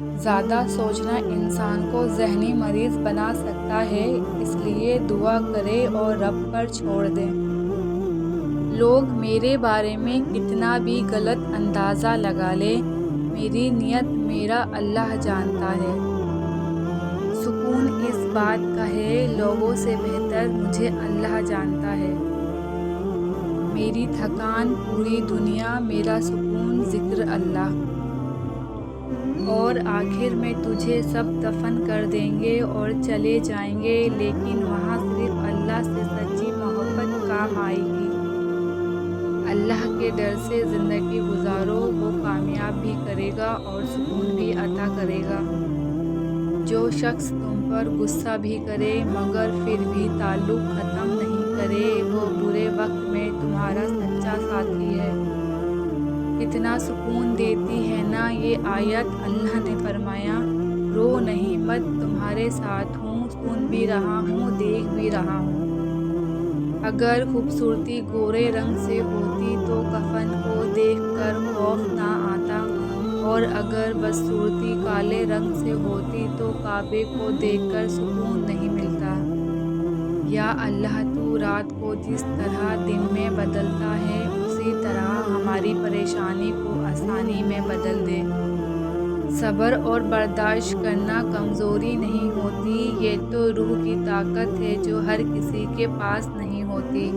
زیادہ سوچنا انسان کو ذہنی مریض بنا سکتا ہے، اس لیے دعا کرے اور رب پر چھوڑ دے۔ لوگ میرے بارے میں کتنا بھی غلط اندازہ لگا لے، میری نیت میرا اللہ جانتا ہے۔ سکون اس بات کا ہے، لوگوں سے بہتر مجھے اللہ جانتا ہے۔ میری تھکان پوری دنیا، میرا سکون ذکر اللہ۔ اور آخر میں تجھے سب دفن کر دیں گے اور چلے جائیں گے، لیکن وہاں صرف اللہ سے سچی محبت کام آئے گی۔ اللہ کے ڈر سے زندگی گزارو، وہ کامیاب بھی کرے گا اور سکون بھی عطا کرے گا۔ جو شخص تم پر غصہ بھی کرے مگر پھر بھی تعلق ختم نہیں کرے، وہ برے وقت میں تمہارا سچا ساتھی ہے۔ کتنا سکون دیتی ہے نا یہ آیت۔ اللہ نے فرمایا، رو نہیں مت، تمہارے ساتھ ہوں، سن بھی رہا ہوں، دیکھ بھی رہا ہوں۔ اگر خوبصورتی گورے رنگ سے ہوتی تو کفن کو دیکھ کر خوف نہ آتا، اور اگر بدصورتی کالے رنگ سے ہوتی تو کعبے کو دیکھ کر سکون نہیں ملتا۔ یا اللہ، تو رات کو جس طرح دن میں بدلتا ہے اسی طرح ہماری پریشانی کو آسانی میں بدل دے۔ صبر اور برداشت کرنا کمزوری نہیں ہوتی، یہ تو روح کی طاقت ہے جو ہر کسی کے پاس نہیں ہوتی۔